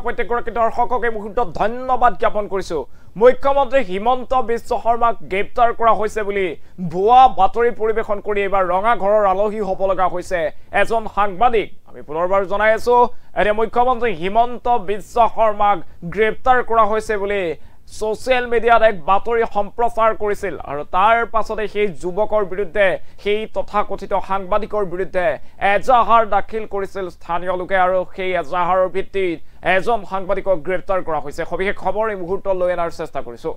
প্ৰত্যেকগৰাকী দৰ্শকক এই মুহূৰ্তত ধন্যবাদ জ্ঞাপন কৰিছো মুখ্যমন্ত্ৰী হিমন্ত বিশ্ব শৰ্মাক গ্ৰেপ্তাৰ কৰা হৈছে বুলি ভুৱা বাতৰি পৰিবেশন কৰি এবাৰ ৰঙা ঘৰৰ আলহী হ'ব লগা হৈছে এজন সাংবাদিক আমি পুনৰবাৰ জনাই আছো এনে মুখ্যমন্ত্ৰী হিমন্ত বিশ্ব শৰ্মাক গ্ৰেপ্তাৰ কৰা হৈছে বুলি সোশ্যাল মিডিয়াত এক বাতৰি সম্প্ৰচাৰ কৰিছিল আৰু তাৰ পাছতে সেই যুৱকৰ বিৰুদ্ধে সেই তথাকথিত সাংবাদিকৰ বিৰুদ্ধে এজাহাৰ দাখিল কৰিছিল স্থানীয় লোকে আৰু সেই এজাহাৰৰ ভিত্তিত এজন সাংবাদিকক গ্ৰেপ্তাৰ কৰা হৈছে সবিশেষ খবৰ এই মুহূৰ্তত লৈ অনাৰ চেষ্টা কৰিছো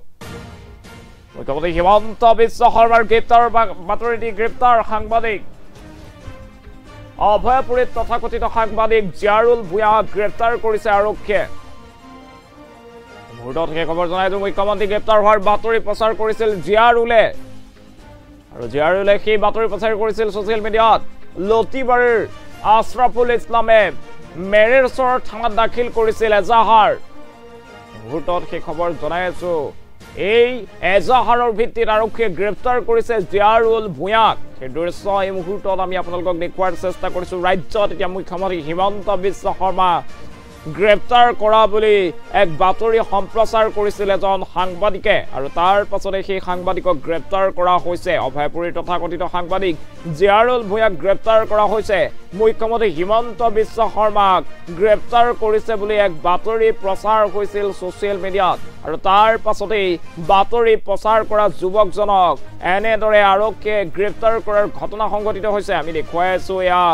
মুখ্যমন্ত্ৰী হিমন্ত বিশ্ব শৰ্মাৰ গ্ৰেপ্তাৰ বাতৰি দি গ্ৰেপ্তাৰ সাংবাদিক অভয়পুৰীত তথাকথিত সাংবাদিক জিয়াৰুল ভূঞাক গ্ৰেপ্তাৰ কৰিছে আৰক্ষীয়ে মুহূৰ্তত সেই খবৰ জনাই দিওঁ মুখ্যমন্ত্ৰী গ্ৰেপ্তাৰ হোৱাৰ বাতৰি প্ৰচাৰ কৰিছিল জিয়াৰুলে আৰু জিয়াৰুলে সেই বাতৰি প্ৰচাৰ কৰিছিল ছ'চিয়েল মিডিয়াত লতিবাৰীৰ আশৰাফুল ইছলামে মেৰেৰচৰ থানাত দাখিল কৰিছিল এজাহাৰ মুহূৰ্তত সেই খবৰ জনাই আছো এই এজাহাৰৰ ভিত্তিত আৰক্ষীয়ে গ্ৰেপ্তাৰ কৰিছে জিয়াৰুল ভূঞাক সেই দৃশ্য এই মুহূৰ্তত আমি আপোনালোকক দেখুৱাৰ চেষ্টা কৰিছো ৰাজ্যত এতিয়া মুখ্যমন্ত্ৰী হিমন্ত বিশ্ব শৰ্মা গ্ৰেপ্তাৰ কৰা বুলি এক বাতৰি সম্প্ৰচাৰ কৰিছিল এজন সাংবাদিকে আৰু তাৰ পাছতে সেই সাংবাদিকক গ্ৰেপ্তাৰ কৰা হৈছে অভয়পুৰীৰ তথাকথিত সাংবাদিক জিয়াৰুল ভূঞাক গ্ৰেপ্তাৰ কৰা হৈছে মুখ্যমন্ত্ৰী হিমন্ত বিশ্ব শৰ্মাক গ্ৰেপ্তাৰ কৰিছে বুলি এক বাতৰি প্ৰচাৰ হৈছিল ছ'চিয়েল মিডিয়াত আৰু তাৰ পাছতেই বাতৰি প্ৰচাৰ কৰা যুৱকজনক এনেদৰে আৰক্ষীয়ে গ্ৰেপ্তাৰ কৰাৰ ঘটনা সংঘটিত হৈছে আমি দেখুৱাই আছো এয়া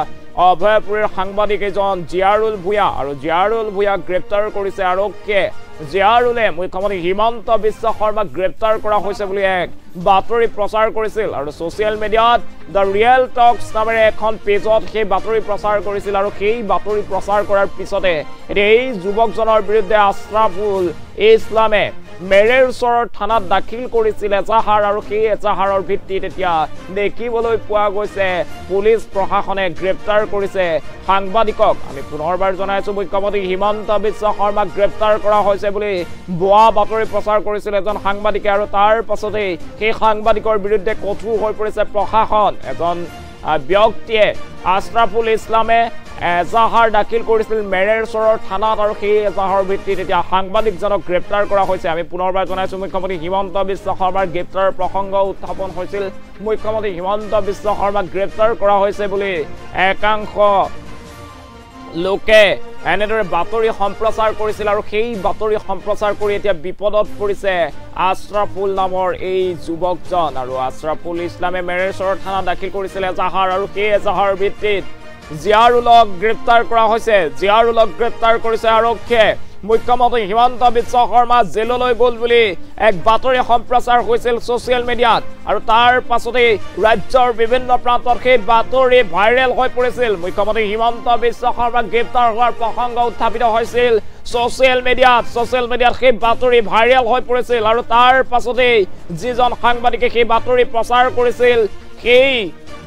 অভয়পুৰীৰ সাংবাদিক এজন জিয়াৰুল ভূঞা আৰু জিয়াৰুল ভূঞাক গ্ৰেপ্তাৰ কৰিছে আৰক্ষীয়ে জিয়াৰুলে মুখ্যমন্ত্ৰী হিমন্ত বিশ্ব শৰ্মাক গ্ৰেপ্তাৰ কৰা হৈছে বুলি এক বাতৰি প্ৰচাৰ কৰিছিল আৰু ছ'চিয়েল মিডিয়াত দ্য ৰিয়েল টক্স নামেৰে এখন পেজত সেই বাতৰি প্ৰচাৰ কৰিছিল আৰু সেই বাতৰি প্ৰচাৰ কৰাৰ পিছতে এই যুৱকজনৰ বিৰুদ্ধে আশৰাফুল ইছলামে মেৰেৰচৰ থানাত দাখিল কৰিছিল এজাহাৰ আৰু সেই এজাহাৰৰ ভিত্তিত এতিয়া দেখিবলৈ পোৱা গৈছে পুলিচ প্ৰশাসনে গ্ৰেপ্তাৰ কৰিছে সাংবাদিকক আমি পুনৰবাৰ জনাইছো মুখ্যমন্ত্ৰী হিমন্ত বিশ্ব শৰ্মাক গ্ৰেপ্তাৰ কৰা হৈছে বুলি ভুৱা বাতৰি প্ৰচাৰ কৰিছিল এজন সাংবাদিকে আৰু তাৰ পাছতেই সেই সাংবাদিকৰ বিৰুদ্ধে কঠোৰ হৈ পৰিছে প্ৰশাসন এজন ব্যক্তিয়ে আশৰাফুল ইছলামে এজাহাৰ দাখিল কৰিছিল মেৰেৰচৰৰ থানাত আৰু সেই এজাহাৰৰ ভিত্তিত এতিয়া সাংবাদিকজনক গ্ৰেপ্তাৰ কৰা হৈছে আমি পুনৰবাৰ জনাইছো মুখ্যমন্ত্ৰী হিমন্ত বিশ্ব শৰ্মাৰ গ্ৰেপ্তাৰ প্ৰসংগ উত্থাপন হৈছিল মুখ্যমন্ত্ৰী হিমন্ত বিশ্ব শৰ্মাক গ্ৰেপ্তাৰ কৰা হৈছে বুলি একাংশ লোকে এনেদৰে বাতৰি সম্প্ৰচাৰ কৰিছিল আৰু সেই বাতৰি সম্প্ৰচাৰ কৰি এতিয়া বিপদত পৰিছে আশৰাফুল নামৰ এই যুৱকজন আৰু আশৰাফুল ইছলামে মেৰেৰচৰ থানাত দাখিল কৰিছিল এজাহাৰ আৰু সেই এজাহাৰৰ ভিত্তিত জিয়াৰুলক গ্ৰেপ্তাৰ কৰা হৈছে জিয়াৰুলক গ্ৰেপ্তাৰ কৰিছে আৰক্ষীয়ে মুখ্যমন্ত্ৰী হিমন্ত বিশ্ব শৰ্মা জেললৈ গ'ল বুলি এক বাতৰি সম্প্ৰচাৰ হৈছিল ছ'চিয়েল মিডিয়াত আৰু তাৰ পাছতেই ৰাজ্যৰ বিভিন্ন প্ৰান্তত সেই বাতৰি ভাইৰেল হৈ পৰিছিল মুখ্যমন্ত্ৰী হিমন্ত বিশ্ব শৰ্মাক গ্ৰেপ্তাৰ হোৱাৰ প্ৰসংগ উত্থাপিত হৈছিল ছ'চিয়েল মিডিয়াত সেই বাতৰি ভাইৰেল হৈ পৰিছিল আৰু তাৰ পাছতেই যিজন সাংবাদিকে সেই বাতৰি প্ৰচাৰ কৰিছিল সেই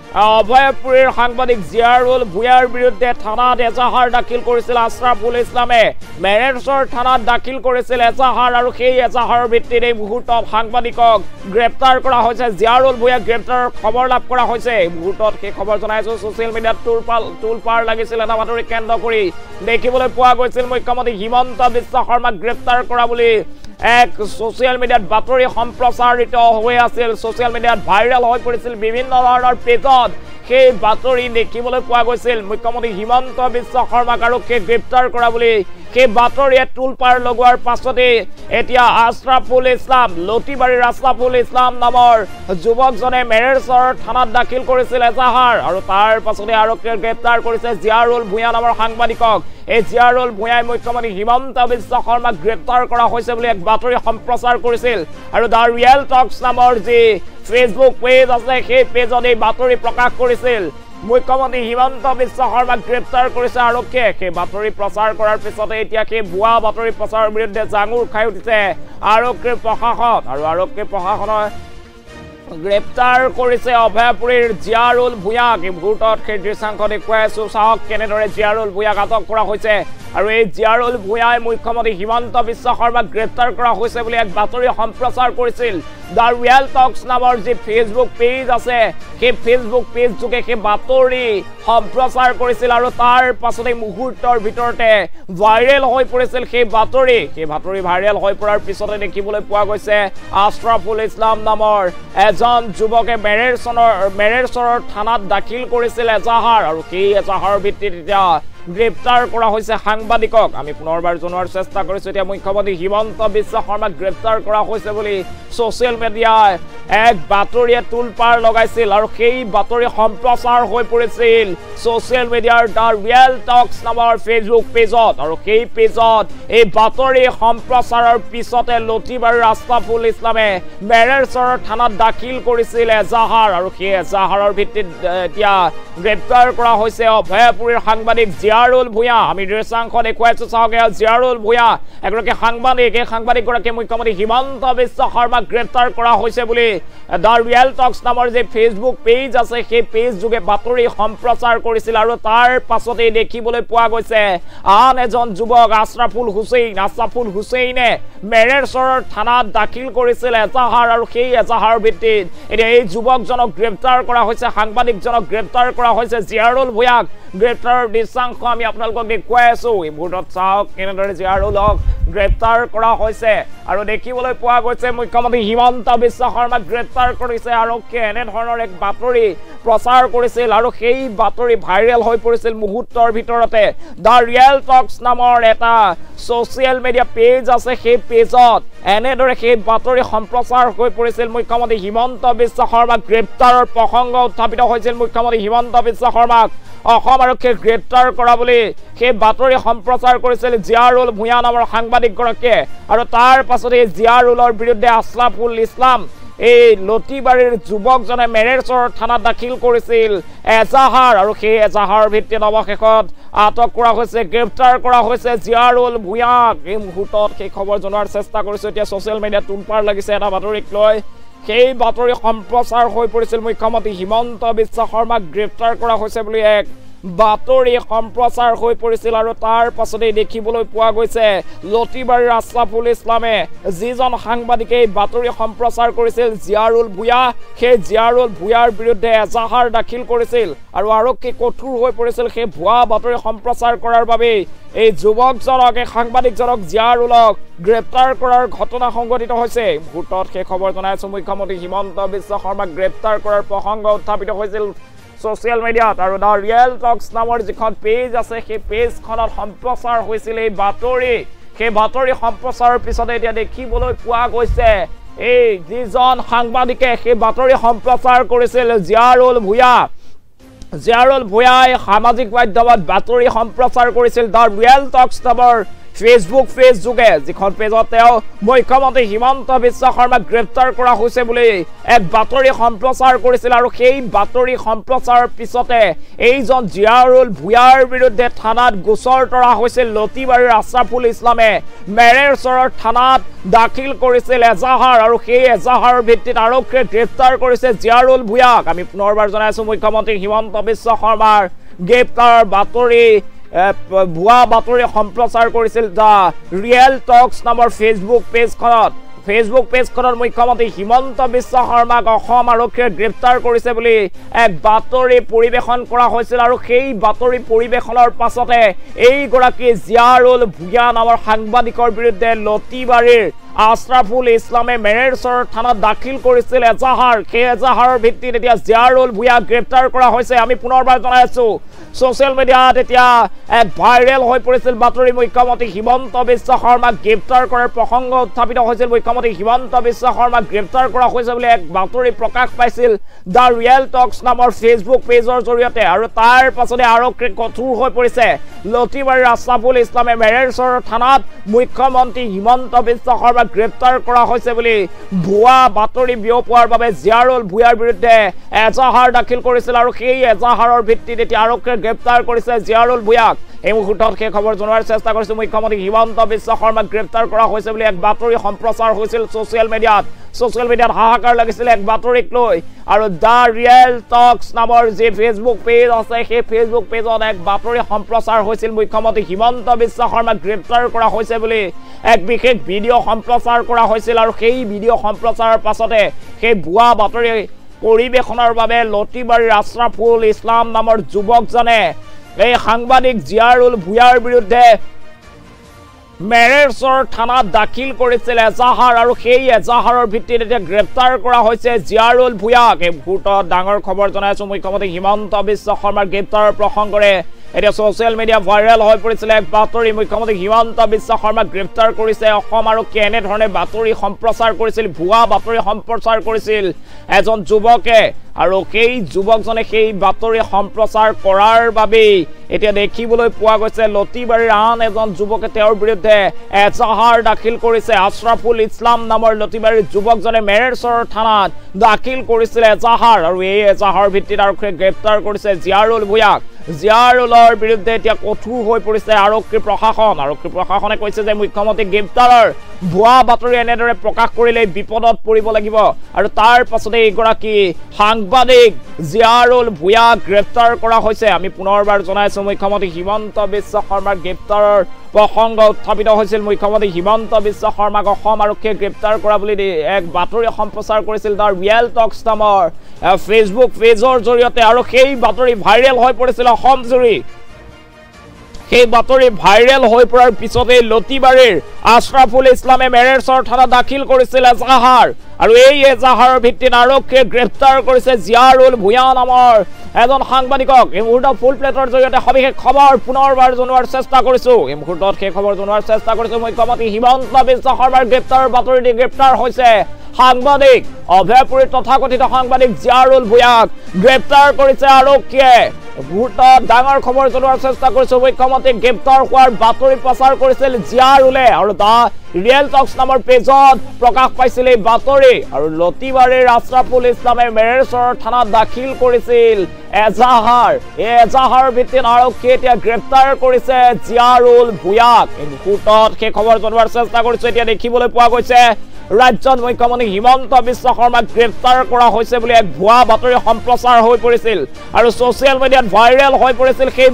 অভয়পুৰীৰ সাংবাদিক জিয়াৰুল ভূঞাৰ বিৰুদ্ধে থানাত এজাহাৰ দাখিল কৰিছিল আশৰাফুল ইছলামে মেৰেৰচৰ থানাত দাখিল কৰিছিল এজাহাৰ আৰু সেই এজাহাৰৰ ভিত্তিত এই মুহূৰ্তত সাংবাদিকক গ্ৰেপ্তাৰ কৰা হৈছে জিয়াৰুল ভূঞাক গ্ৰেপ্তাৰৰ খবৰ লাভ কৰা হৈছে এই মুহূৰ্তত সেই খবৰ জনাইছো ছ'চিয়েল মিডিয়াত তোলপাৰ লাগিছিল এটা বাতৰি কেন্দ্ৰ কৰি দেখিবলৈ পোৱা গৈছিল মুখ্যমন্ত্ৰী হিমন্ত বিশ্ব শৰ্মাক গ্ৰেপ্তাৰ কৰা বুলি এক ছ'চিয়েল মিডিয়াত বাতৰি সম্প্ৰচাৰিত হৈ আছিল ছ'চিয়েল মিডিয়াত ভাইৰেল হৈ পৰিছিল বিভিন্ন ধৰণৰ পেজত সেই বাতৰি দেখিবলৈ পোৱা গৈছিল মুখ্যমন্ত্ৰী হিমন্ত বিশ্ব শৰ্মাক আৰক্ষীয়ে গ্ৰেপ্তাৰ কৰা বুলি সেই বাতৰিয়ে তোলপাৰ লগোৱাৰ পাছতে এতিয়া আশৰাফুল ইছলাম লতিবাৰীৰ আশৰাফুল ইছলাম নামৰ যুৱকজনে মেৰেৰচৰ থানাত দাখিল কৰিছিল এজাহাৰ আৰু তাৰ পাছতে আৰক্ষীয়ে গ্ৰেপ্তাৰ কৰিছে জিয়াৰুল ভূঞা নামৰ সাংবাদিকক এই জিয়াৰুল ভূঞাই মুখ্যমন্ত্ৰী হিমন্ত বিশ্ব শৰ্মাক গ্ৰেপ্তাৰ কৰা হৈছে বুলি এক বাতৰি সম্প্ৰচাৰ কৰিছিল আৰু দ্য ৰিয়েল টক্স নামৰ যি ফেচবুক পেজ আছে সেই পেজত এই বাতৰি প্ৰকাশ কৰিছিল মুখ্যমন্ত্ৰী হিমন্ত বিশ্ব শৰ্মাক গ্ৰেপ্তাৰ কৰিছে আৰক্ষীয়ে সেই বাতৰি প্ৰচাৰ কৰাৰ পিছতে এতিয়া সেই ভুৱা বাতৰি প্ৰচাৰৰ বিৰুদ্ধে জাঙুৰ খাই উঠিছে আৰক্ষীৰ প্ৰশাসন আৰু আৰক্ষী প্ৰশাসনৰ গ্ৰেপ্তাৰ কৰিছে অভয়পুৰীৰ জিয়াৰুল ভূঞাক এই মুহূৰ্তত সেই দৃশ্যাংশ দেখুৱাই আছো চাওক কেনেদৰে জিয়াৰুল ভূঞাক আটক কৰা হৈছে আৰু এই জিয়াৰুল ভূঞাই মুখ্যমন্ত্ৰী হিমন্ত বিশ্ব শৰ্মাক গ্ৰেপ্তাৰ কৰা হৈছে বুলি এক বাতৰি সম্প্ৰচাৰ কৰিছিল দ্য ৰিয়েল টক্স নামৰ যি ফেচবুক পেজ আছে সেই ফেচবুক পেজ যোগে সেই বাতৰি সম্প্ৰচাৰ কৰিছিল আৰু তাৰ পাছতে মুহূৰ্তৰ ভিতৰতে ভাইৰেল হৈ পৰিছিল সেই বাতৰি ভাইৰেল হৈ পৰাৰ পিছতে দেখিবলৈ পোৱা গৈছে আশৰাফুল ইছলাম নামৰ এজন যুৱকে মেৰেৰচৰৰ থানাত দাখিল কৰিছিল এজাহাৰ আৰু সেই এজাহাৰৰ ভিত্তিত এতিয়া গ্ৰেপ্তাৰ কৰা হৈছে সাংবাদিকক আমি পুনৰবাৰ জনোৱাৰ চেষ্টা কৰিছো এতিয়া মুখ্যমন্ত্ৰী হিমন্ত বিশ্ব শৰ্মাক গ্ৰেপ্তাৰ কৰা হৈছে বুলি সোশ্যাল মিডিয়ায় এক বাতৰিয়ে তুলপাৰ লগাইছিল আৰু সেই বাতৰি সম্প্ৰচাৰ হৈ পৰিছিল সোশ্যাল মিডিয়াৰ দ্য ৰিয়েল টক্স নামৰ ফেচবুক পেজত আৰু সেই পেজত এই বাতৰি সম্প্ৰচাৰৰ পিছতে লতিবাৰীৰ আশৰাফুল ইছলামে মেৰেৰচৰৰ থানাত দাখিল কৰিছিল এজাহাৰ আৰু সেই এজাহাৰৰ ভিত্তিত এতিয়া গ্ৰেপ্তাৰ কৰা হৈছে অভয়াপুৰীৰ সাংবাদিক জিয়াৰুল ভূঞা আমি দৃশ্যাংশ দেখুৱাইছো চাওক জিয়াৰুল ভূঞা এগৰাকী সাংবাদিক এই সাংবাদিকগৰাকী মুখ্যমন্ত্ৰী হিমন্ত বিশ্ব শৰ্মাক গ্ৰেপ্তাৰ কৰা হৈছে বুলি দ্য ৰিয়েল টক্স নামৰ যে ফেচবুক পেজ আছে সেই পেজ যোগে বাতৰি সম্প্ৰচাৰ কৰিছিল আৰু তাৰ পাছতে দেখিবলৈ পোৱা গৈছে আন এজন যুৱক আশৰাফুল হুছেইনে মেৰেৰচৰৰ থানাত দাখিল কৰিছিল এজাহাৰ আৰু সেই এজাহাৰৰ ভিত্তিত এতিয়া এই যুৱকজনক গ্ৰেপ্তাৰ কৰা হৈছে সাংবাদিকজনক গ্ৰেপ্তাৰ কৰা হৈছে জিয়াৰুল ভূঞাক গ্ৰেপ্তাৰৰ দৃশ্যাংশ আমি আপোনালোকক দেখুৱাই আছো এই মুহূৰ্তত চাওক কেনেদৰে জিয়াৰুলক গ্ৰেপ্তাৰ কৰা হৈছে আৰু দেখিবলৈ পোৱা গৈছে মুখ্যমন্ত্ৰী হিমন্ত বিশ্ব শৰ্মাক গ্ৰেপ্তাৰ কৰিছে আৰক্ষীয়ে এনেধৰণৰ এক বাতৰি প্ৰচাৰ কৰিছিল আৰু সেই বাতৰি ভাইৰেল হৈ পৰিছিল মুহূৰ্তৰ ভিতৰতে দ্য ৰিয়েল টক্স নামৰ এটা সোশ্যাল মিডিয়া পেজ আছে সেই পেজত এনেদৰে সেই বাতৰি সম্প্ৰচাৰ হৈ পৰিছিল মুখ্যমন্ত্ৰী হিমন্ত বিশ্ব শৰ্মাক গ্ৰেপ্তাৰৰ প্ৰসংগ উত্থাপিত হৈছিল মুখ্যমন্ত্ৰী হিমন্ত বিশ্ব শৰ্মাক অসম আৰক্ষীয়ে গ্ৰেপ্তাৰ কৰা বুলি সেই বাতৰি সম্প্ৰচাৰ কৰিছিল জিয়াৰুল ভূঞা নামৰ সাংবাদিকগৰাকীয়ে আৰু তাৰ পাছতে জিয়াৰুলৰ বিৰুদ্ধে আশৰাফুল ইছলাম এই লতিবাৰীৰ যুৱকজনে মেৰেৰচৰ থানাত দাখিল কৰিছিল এজাহাৰ আৰু সেই এজাহাৰৰ ভিত্তিত অৱশেষত আটক কৰা হৈছে গ্ৰেপ্তাৰ কৰা হৈছে জিয়াৰুল ভূঞাক এই মুহূৰ্তত সেই খবৰ জনোৱাৰ চেষ্টা কৰিছো এতিয়া সোশ্যাল মিডিয়াত তুলপাৰ লাগিছে এটা বাতৰিক লৈ সেই বাতৰি সম্প্ৰচাৰ হৈ পৰিছিল মুখ্যমন্ত্ৰী হিমন্ত বিশ্ব শৰ্মাক গ্ৰেপ্তাৰ কৰা হৈছে বুলি এক বাতৰি সম্প্ৰচাৰ হৈ পৰিছিল আৰু তাৰ পাছতে দেখিবলৈ পোৱা গৈছে লতিবাৰীৰ আশৰাফুল ইছলামে যিজন সাংবাদিকে এই বাতৰি সম্প্ৰচাৰ কৰিছিল জিয়াৰুল ভূঞা সেই জিয়াৰুল ভূঞাৰ বিৰুদ্ধে এজাহাৰ দাখিল কৰিছিল আৰু আৰক্ষী কঠোৰ হৈ পৰিছিল সেই ভুৱা বাতৰি সম্প্ৰচাৰ কৰাৰ বাবে এই যুৱকজনক এই সাংবাদিকজনক জিয়াৰুলক গ্ৰেপ্তাৰ কৰাৰ ঘটনা সংঘটিত হৈছে মুহূৰ্তত সেই খবৰ জনাইছো মুখ্যমন্ত্ৰী হিমন্ত বিশ্ব শৰ্মাক গ্ৰেপ্তাৰ কৰাৰ প্ৰসংগ উত্থাপিত হৈছিল সোশ্যাল মিডিয়াত আৰু দ্য ৰিয়েল টক্স নামৰ যিখন পেজ আছে সেই পেজখনত সম্প্ৰচাৰ হৈছিল এই বাতৰি সেই বাতৰি সম্প্ৰচাৰৰ পিছতে এতিয়া দেখিবলৈ পোৱা গৈছে এই যিজন সাংবাদিকে সেই বাতৰি সম্প্ৰচাৰ কৰিছিল জিয়াৰুল ভূঞাই সামাজিক মাধ্যমত বাতৰি সম্প্ৰচাৰ কৰিছিল দ্য ৰিয়েল টক্স নামৰ ফেচবুক পেজ যোগে যিখন পেজত তেওঁ মুখ্যমন্ত্ৰী হিমন্ত বিশ্ব শৰ্মাক গ্ৰেপ্তাৰ কৰা হৈছে বুলি এক বাতৰি সম্প্ৰচাৰ কৰিছিল আৰু সেই বাতৰি সম্প্ৰচাৰৰ পিছতে এইজন জিয়াৰুল ভূঞাৰ বিৰুদ্ধে থানাত গোচৰ তৰা হৈছিল লতিবাৰীৰ আশৰাফুল ইছলামে মেৰেৰচৰৰ থানাত দাখিল কৰিছিল এজাহাৰ আৰু সেই এজাহাৰৰ ভিত্তিত আৰক্ষীয়ে গ্ৰেপ্তাৰ কৰিছে জিয়াৰুল ভূঞাক আমি পুনৰবাৰ জনাইছো মুখ্যমন্ত্ৰী হিমন্ত বিশ্ব শৰ্মাৰ গ্ৰেপ্তাৰ বাতৰি ভুৱা বাতৰি সম্প্ৰচাৰ কৰিছিল দ্য ৰিয়েল টক্স নামৰ ফেচবুক পেজখনত মুখ্যমন্ত্ৰী হিমন্ত বিশ্ব শৰ্মাক অসম আৰক্ষীয়ে গ্ৰেপ্তাৰ কৰিছে বুলি এক বাতৰি পৰিৱেশন কৰা হৈছিল আৰু সেই বাতৰি পৰিৱেশনৰ পাছতে এইগৰাকী জিয়াৰুল ভূঞা নামৰ সাংবাদিকৰ বিৰুদ্ধে লতিবাৰীৰ আশৰাফুল ইছলামে মেৰেৰচৰৰ থানাত দাখিল কৰিছিল এজাহাৰ সেই এজাহাৰৰ ভিত্তিত এতিয়া জিয়াৰুল ভূঞাক গ্ৰেপ্তাৰ কৰা হৈছে আমি পুনৰবাৰ জনাইছো সোশ্যাল মিডিয়াত এতিয়া এক ভাইৰেল হৈ পৰিছিল বাতৰি মুখ্যমন্ত্ৰী হিমন্ত বিশ্ব শৰ্মাক গ্ৰেপ্তাৰ কৰাৰ প্ৰসংগ উত্থাপিত হৈছিল মুখ্যমন্ত্ৰী হিমন্ত বিশ্ব শৰ্মাক গ্ৰেপ্তাৰ কৰা হৈছে বুলি এক বাতৰি প্ৰকাশ পাইছিল দ্য ৰিয়েল টক্স নামৰ ফেচবুক পেজৰ জৰিয়তে আৰু তাৰ পাছতে আৰক্ষী কঠোৰ হৈ পৰিছে লতিবাৰীৰ আশৰাফুল ইছলামে মেৰেৰচৰৰ থানাত মুখ্যমন্ত্ৰী হিমন্ত বিশ্ব শৰ্মাক গ্ৰেপ্তাৰ কৰা হৈছে বুলি ভুৱা বাতৰি বিয়পোৱাৰ বাবে জিয়াৰুল ভূঞাৰ বিৰুদ্ধে এজাহাৰ দাখিল কৰিছিল আৰু সেই এজাহাৰৰ ভিত্তিত এতিয়া আৰক্ষীয়ে গ্ৰেপ্তাৰ কৰিছে জিয়াৰুল ভূঞাক এই মুহূৰ্তত সেই খবৰ জনোৱাৰ চেষ্টা কৰিছোঁ মুখ্যমন্ত্ৰী হিমন্ত বিশ্ব শৰ্মাক গ্ৰেপ্তাৰ কৰা হৈছে বুলি এক বাতৰি সম্প্ৰচাৰ হৈছিল ছ'চিয়েল মিডিয়াত হাহাকাৰ লাগিছিল এক বাতৰিক লৈ আৰু দ্য ৰিয়েল টক্স নামৰ যি ফেচবুক পেজ আছে সেই ফেচবুক পেজত এক বাতৰি সম্প্ৰচাৰ হৈছিল মুখ্যমন্ত্ৰী হিমন্ত বিশ্ব শৰ্মাক গ্ৰেপ্তাৰ কৰা হৈছে বুলি এক বিশেষ ভিডিঅ' সম্প্ৰচাৰ কৰা হৈছিল আৰু সেই ভিডিঅ' সম্প্ৰচাৰৰ পাছতে সেই ভুৱা বাতৰি পৰিৱেশনৰ বাবে লতিবাৰীৰ আশ্ৰাফুল ইছলাম নামৰ যুৱকজনে এই সাংবাদিক জিয়াৰুল ভূঞাৰ বিৰুদ্ধে মেৰেছৰ থানাত দাখিল কৰিছিল এজাহাৰ আৰু সেই এজাহাৰৰ ভিত্তিত এতিয়া গ্ৰেপ্তাৰ কৰা হৈছে জিয়াৰুল ভূঞাক এই মুহূৰ্তত ডাঙৰ খবৰ জনাইছোঁ মুখ্যমন্ত্ৰী হিমন্ত বিশ্ব শৰ্মাৰ গ্ৰেপ্তাৰৰ প্ৰসংগৰে এতিয়া ছ'চিয়েল মিডিয়া ভাইৰেল হৈ পৰিছিল এক বাতৰি মুখ্যমন্ত্ৰী হিমন্ত বিশ্ব শৰ্মাক গ্ৰেপ্তাৰ কৰিছে অসম আৰু কেনেধৰণে বাতৰি সম্প্ৰচাৰ কৰিছিল ভুৱা বাতৰি সম্প্ৰচাৰ কৰিছিল এজন যুৱকে আৰু সেই যুৱকজনে সেই বাতৰি সম্প্ৰচাৰ কৰাৰ বাবেই এতিয়া দেখিবলৈ পোৱা গৈছে লতিবাৰীৰ আন এজন যুৱকে তেওঁৰ বিৰুদ্ধে এজাহাৰ দাখিল কৰিছে আশ্ৰাফুল ইছলাম নামৰ লতিবাৰীৰ যুৱকজনে মেৰেছৰ থানাত দাখিল কৰিছিল এজাহাৰ আৰু এই এজাহাৰ ভিত্তিত আৰক্ষীয়ে গ্ৰেপ্তাৰ কৰিছে জিয়াৰুল ভূঞাক জিয়াৰুলৰ বিৰুদ্ধে এতিয়া কঠোৰ হৈ পৰিছে আৰক্ষী প্ৰশাসনে কৈছে যে মুখ্যমন্ত্ৰী গ্ৰেপ্তাৰৰ ভুৱা বাতৰি এনেদৰে প্ৰকাশ কৰিলে বিপদত পৰিব লাগিব আৰু তাৰ পাছতে এইগৰাকী সাংবাদিক জিয়াৰুল ভূঞাক গ্ৰেপ্তাৰ কৰা হৈছে আমি পুনৰবাৰ জনাইছোঁ মুখ্যমন্ত্ৰী হিমন্ত বিশ্ব শৰ্মাৰ গ্ৰেপ্তাৰৰ প্ৰসংগ উত্থাপিত হৈছিল মুখ্যমন্ত্ৰী হিমন্ত বিশ্ব শৰ্মাক অসম আৰক্ষীয়ে গ্ৰেপ্তাৰ কৰা বুলি এক বাতৰি সম্প্ৰচাৰ কৰিছিল দ্য ৰিয়েল টক্স নামৰ ফেচবুক পেজৰ জৰিয়তে আৰু সেই বাতৰি ভাইৰেল হৈ পৰিছিল অসমজুৰি সেই বাতৰি ভাইৰেল হৈ পৰাৰ পিছতে লতিবাৰীৰ আশ্ৰাফুল ইছলামে মেৰেছৰ থানাত দাখিল কৰিছিল এজাহাৰ আৰু এই এজাহাৰৰ ভিত্তিত আৰক্ষীয়ে গ্ৰেপ্তাৰ কৰিছে জিয়াৰুল ভূঞা নামৰ এজন সাংবাদিকক এই মুহূৰ্তত ফুল প্লেটৰ জৰিয়তে সবিশেষ খবৰ পুনৰবাৰ জনোৱাৰ চেষ্টা কৰিছোঁ মুখ্যমন্ত্ৰী হিমন্ত বিশ্ব শৰ্মাৰ গ্ৰেপ্তাৰৰ বাতৰি দি গ্ৰেপ্তাৰ হৈছে সাংবাদিক অভয়পুৰীৰ তথাকথিত সাংবাদিক জিয়াৰুল ভূঞাক গ্ৰেপ্তাৰ কৰিছে আৰক্ষীয়ে মুহূৰ্তত ডাঙৰ খবৰ জনোৱাৰ চেষ্টা কৰিছোঁ মুখ্যমন্ত্ৰী গ্ৰেপ্তাৰ হোৱাৰ বাতৰি প্ৰচাৰ কৰিছিল জিয়াৰুলে আৰু দ্য ৰিয়েল টক্স নামৰ পেজত প্ৰকাশ পাইছিল এই বাতৰি আৰু লতিবাৰীৰ আশ্ৰাফুল ইছলামে মেৰেছৰ থানাত দাখিল কৰিছিল এজাহাৰ এই এজাহাৰৰ ভিত্তিত আৰক্ষীয়ে এতিয়া গ্ৰেপ্তাৰ কৰিছে জিয়াৰুল ভূঞাক এই মুহূৰ্তত সেই খবৰ জনোৱাৰ চেষ্টা কৰিছোঁ এতিয়া দেখিবলৈ পোৱা গৈছে ৰাজ্যত মুখ্যমন্ত্ৰী হিমন্ত বিশ্ব শৰ্মাক গ্ৰেপ্তাৰ কৰা হৈছে বুলি এক ভুৱা বাতৰি সম্প্ৰচাৰ হৈ পৰিছিল আৰু ছ'চিয়েল মিডিয়াত ভাইৰেল হৈ পৰিছিল সেই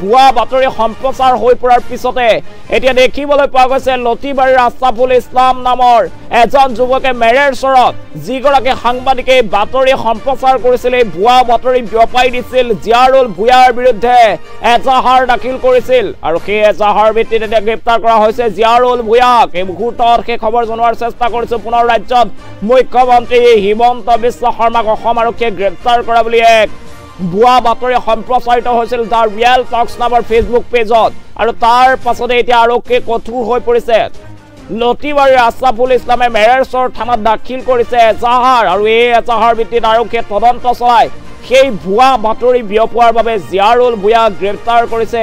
ভুৱা বাতৰি সম্প্ৰচাৰ হৈ পৰাৰ পিছতে এতিয়া দেখিবলৈ পোৱা গৈছে লতিবাৰীৰ আশ্ৰাফুল ইছলাম নামৰ এজন যুৱকে মেৰেছৰত যিগৰাকী সাংবাদিকে বাতৰি সম্প্ৰচাৰ কৰিছিল এই ভুৱা বাতৰি বিয়পাই দিছিল জিয়াৰুল ভূঞাৰ বিৰুদ্ধে এজাহাৰ দাখিল কৰিছিল আৰু সেই এজাহাৰ ভিত্তিত এতিয়া গ্ৰেপ্তাৰ কৰা হৈছে জিয়াৰুল ভূঞাক এই মুহূৰ্তত সেই খবৰ জনোৱাৰ চেষ্টা কৰিছোঁ পুনৰ ৰাজ্যত মুখ্যমন্ত্ৰী হিমন্ত বিশ্ব শৰ্মাক অসম আৰক্ষীয়ে গ্ৰেপ্তাৰ কৰা বুলি এক ভুৱা বাতৰি সম্প্ৰচাৰিত হৈছিল দ্য ৰিয়েল টক্স নামৰ ফেচবুক পেজত আৰু তাৰ পাছতে এতিয়া আৰক্ষীয়ে কঠোৰ হৈ পৰিছে লতিবাৰীৰ আশ্ৰাফুল ইছলামে মেৰেছৰ থানাত দাখিল কৰিছে এজাহাৰ আৰু এই এজাহাৰ ভিত্তিত আৰক্ষীয়ে তদন্ত চলাই সেই ভুৱা বাতৰি বিয়পোৱাৰ বাবে জিয়াৰুল ভূঞাক গ্ৰেপ্তাৰ কৰিছে